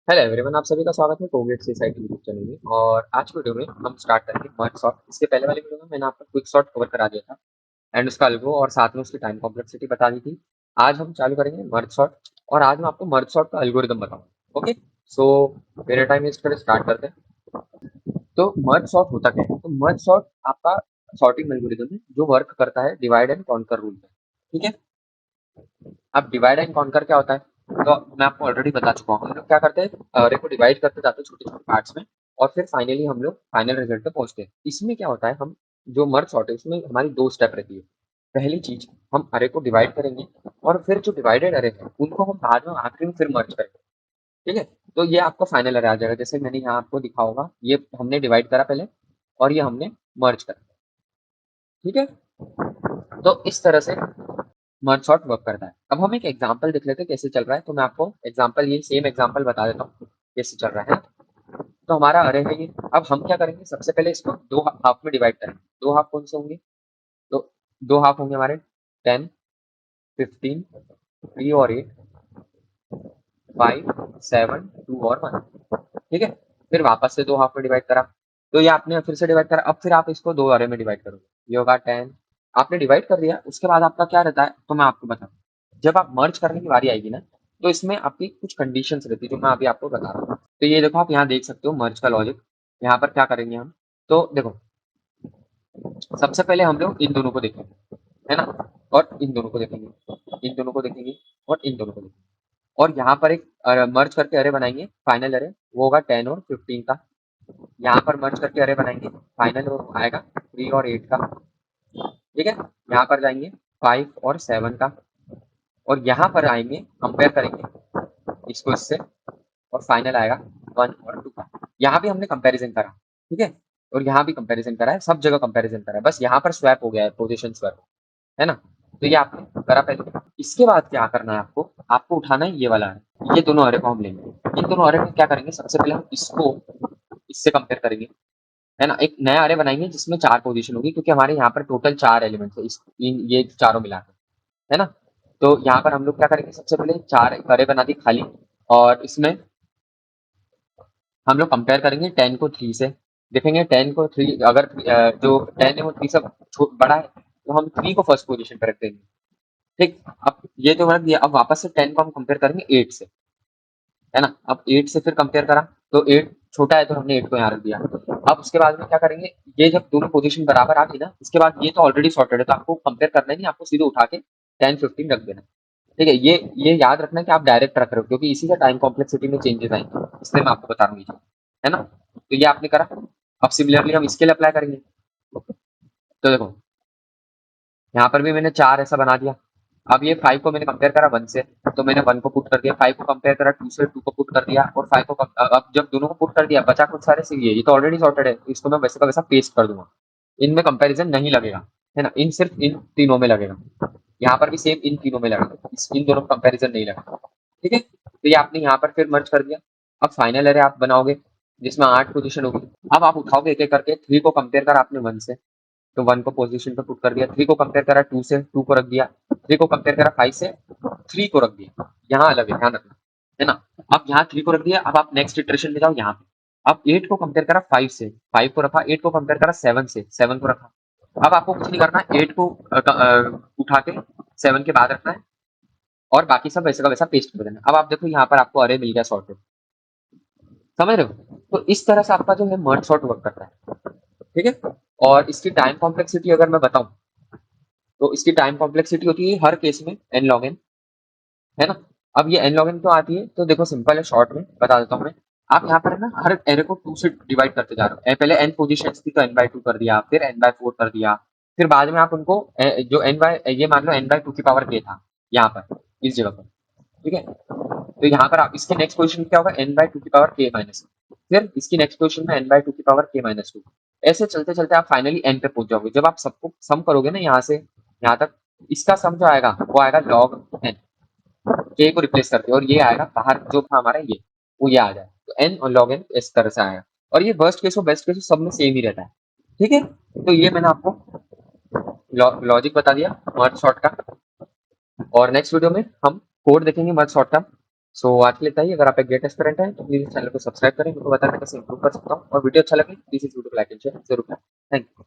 Hello everyone, आप सभी का स्वागत है कोविड सोसाइटी यूट्यूब चैनल में। और आज की वीडियो में हम स्टार्ट करेंगे मर्ज सॉर्ट। इसके पहले वाली वीडियो में मैंने आपको क्विक सॉर्ट कवर करा दिया था एंड उसका अल्गो और साथ में उसकी टाइम कॉम्प्लेक्सिटी बता दी थी। आज हम चालू करेंगे मर्ज सॉर्ट और आज मैं आपको मर्ज सॉर्ट का एल्गोरिदम बताऊंगा। ओके, सो मेरे टाइम वेस्ट करे स्टार्ट करते हैं। तो मर्ज सॉर्ट होता क्या है? तो मर्ज सॉर्ट आपका सॉर्टिंग एल्गोरिदम है जो वर्क करता है डिवाइड एंड कॉन्कर रूल पे। ठीक है, अब डिवाइड एंड कॉन्कर क्या होता है? तो मैं आपको ऑलरेडी बता चुका हूँ। हम लोग क्या करते हैं, अरे को डिवाइड करते जाते हैं छोटे छोटे पार्ट्स में और फिर फाइनली हम लोग फाइनल रिजल्ट पे पहुंचते हैं। इसमें क्या होता है, हम जो मर्ज सॉर्ट है उसमें हमारी दो स्टेप रहती है। पहली चीज, हम अरे को डिवाइड करेंगे और फिर जो डिवाइडेड अरे है उनको हम बाद में आखिरी में फिर मर्ज करेंगे। ठीक है, तो ये आपको फाइनल अरे आ जाएगा। जैसे मैंने यहाँ आपको दिखा होगा, ये हमने डिवाइड करा पहले और ये हमने मर्ज करा। ठीक है, तो इस तरह से मर्ज सॉर्ट वर्क करता है। अब हम एक एग्जांपल देख लेते हैं कैसे चल रहा है। तो मैं आपको एग्जांपल, ये सेम एग्जांपल बता देता हूँ कैसे चल रहा है। तो हमारा अरे है ये। अब हम क्या करेंगे, सबसे पहले इसको दो हाफ में डिवाइड करेंगे। दो हाफ कौन से होंगे? तो दो हाफ होंगे हमारे 10, 15, 3 और 8, 5, 7, 2 और 1। ठीक है, फिर वापस से दो हाफ में डिवाइड करा। तो ये आपने फिर से डिवाइड करा। अब फिर आप इसको दो अरे में डिवाइड करोगे, ये होगा 10। आपने डिवाइड कर दिया, उसके बाद आपका क्या रहता है तो मैं आपको बताऊँ। जब आप मर्ज करने की बारी आएगी ना, तो इसमें आपकी कुछ कंडीशंस रहती है जो मैं अभी आपको बता रहा हूँ। तो ये देखो, आप यहाँ देख सकते हो मर्ज का लॉजिक। यहाँ पर क्या करेंगे हम, तो देखो, सबसे पहले हम लोग इन दोनों को देखेंगे, है ना, और इन दोनों को देखेंगे, इन दोनों को देखेंगे और इन दोनों को देखेंगे। और यहाँ पर एक मर्ज करके अरे बनाएंगे, फाइनल अरे वो होगा 10 और 15 का। यहाँ पर मर्ज करके अरे बनाएंगे, फाइनल वो आएगा 3 और 8 का। ठीक है, यहाँ पर जाएंगे 5 और 7 का। और यहाँ पर आएंगे, कंपेयर करेंगे इसको इससे, और फाइनल आएगा 1 और 2 का। यहाँ भी हमने कंपैरिजन करा। ठीक है, और यहाँ भी कंपैरिजन करा है, सब जगह कंपैरिजन करा है, बस यहाँ पर स्वैप हो गया है, पोजीशन स्वैप, है ना। तो ये आपने करा पहले। इसके बाद क्या करना है आपको, आपको उठाना है ये वाला है। ये दोनों अरे को हम लेंगे। इन दोनों अरे में क्या करेंगे, सबसे पहले हम इसको इससे कंपेयर करेंगे, है ना। एक नया अरे बनाएंगे जिसमें चार पोजीशन होगी, क्योंकि हमारे यहाँ पर टोटल चार एलिमेंट्स है, ये चारों मिला के, है ना। तो यहाँ पर हम लोग क्या करेंगे, सबसे पहले चार अरे बना दी खाली। और इसमें हम लोग कंपेयर करेंगे 10 को 3 से। देखेंगे 10 को 3, अगर जो 10 है वो 3 से बड़ा है, तो हम 3 को फर्स्ट पोजीशन पर रख देंगे। ठीक, अब ये तो रख दिया। अब वापस से 10 को हम कंपेयर करेंगे 8 से, है ना। अब 8 से फिर कंपेयर करा, तो 8 छोटा है तो हमने 8 को यहाँ रख दिया। अब उसके बाद में क्या करेंगे, ये जब दोनों पोजीशन बराबर आ गई ना, इसके बाद ये तो ऑलरेडी सॉर्टेड है, तो आपको कंपेयर करना ही नहीं, आपको सीधे उठा के 10, 15 रख देना। ठीक है, ये याद रखना कि आप डायरेक्ट रख रहे हो, क्योंकि इसी से टाइम कॉम्प्लेक्सिटी में चेंजेस आएंगे, इसलिए मैं आपको बता रहा हूँ ये चीज़, है ना। तो ये आपने करा। अब सिमिलरली हम इसके लिए अप्लाई करेंगे। तो देखो, यहाँ पर भी मैंने चार ऐसा बना दिया। अब ये 5 को मैंने कंपेयर करा 1 से, तो मैंने 1 को पुट कर दिया। 5 को कंपेयर करा 2 से, 2 को पुट कर दिया। और 5 को अब जब दोनों को पुट कर दिया, बचा कुछ सारे से ये तो ऑलरेडी सॉर्टेड है, तो इसको मैं वैसे का वैसा पेस्ट कर दूंगा। इनमें कंपैरिजन नहीं लगेगा, है ना, इन सिर्फ इन तीनों में लगेगा। यहाँ पर भी सेम इन तीनों में लगेगा, इन दोनों में कंपैरिजन नहीं लगेगा। ठीक है, तो ये आपने यहाँ पर फिर मर्ज कर दिया। अब फाइनल अरे आप बनाओगे जिसमें 8 पोजीशन होगी। अब आप उठाओगे एक एक करके। 3 को कंपेयर करा आपने 1 से, तो 1 को पोजीशन पे पुट कर दिया। 3 को कंपेयर करा 2 से, 2 को रख दिया। 3 को कंपेयर करा 5 से, 3 को रख दिया। यहाँ अलग है, ध्यान रखना, है ना। अब यहाँ 3 को रख दिया। अब आप नेक्स्ट इटरेशन में जाओ यहाँ पे। अब 8 को कंपेयर करा 5 से, 5 को रखा। 8 को कंपेयर करा 7 से, 7 को रखा। अब आपको कुछ नहीं करना है, 8 को उठा के 7 के बाद रखना है और बाकी सब वैसे का वैसा पेस्ट कर देना। अब आप देखो यहाँ पर आपको अरे मिल गया सॉर्टेड, समझ रहे हो। तो इस तरह से आपका जो है मर्ज सॉर्ट वर्क करता है। ठीक है, और इसकी टाइम कॉम्प्लेक्सिटी अगर मैं बताऊं, तो इसकी टाइम कॉम्प्लेक्सिटी होती है हर केस में एन लॉग एन, है ना। अब ये एन लॉग एन क्यों आती है, तो देखो सिंपल है, शॉर्ट में बता देता हूँ मैं। आप यहाँ पर है ना, हर एरे को 2 से डिवाइड करते जा रहे हो। पहले एन पोजीशंस थी तो एन बाई 2 कर दिया, फिर एन बाई 4 कर दिया। फिर बाद में आप उनको जो एन बाय, ये मान लो एन बाई 2 की पावर के था यहाँ पर, इस जगह पर। ठीक है, तो यहाँ पर आप इसके नेक्स्ट पोजीशन में क्या होगा, एन बाई 2 की पावर के माइनस, फिर इसकी नेक्स्ट पोजीशन में एन बाई 2 की पावर के माइनस 2। ऐसे चलते चलते आप फाइनली एन पे पहुंच जाओगे। जब आप सबको सम करोगे ना यहाँ से यहाँ तक, इसका सम जो आएगा वो आएगा लॉग एन। के को रिप्लेस करके, और ये आएगा बाहर जो था हमारा ये, वो ये आ जाए, तो एन और लॉग एन इस तरह से आएगा। और ये वर्स्ट केस हो बेस्ट केस हो सब में सेम ही रहता है। ठीक है, तो ये मैंने आपको लॉजिक बता दिया मर्ज सॉर्ट का। और नेक्स्ट वीडियो में हम कोड देखेंगे मर्ज सॉर्ट का। सो आज के लिए इतना ही। अगर आप एक गेट एस्पिरेंट हैं तो प्लीज़ चैनल को सब्सक्राइब करें, मेरे को बताना कैसे इंप्रूव कर सकता हूँ, और वीडियो अच्छा लगे प्लीज़ इस वीडियो को लाइक एंड शेयर ज़रूर करें। Thank you.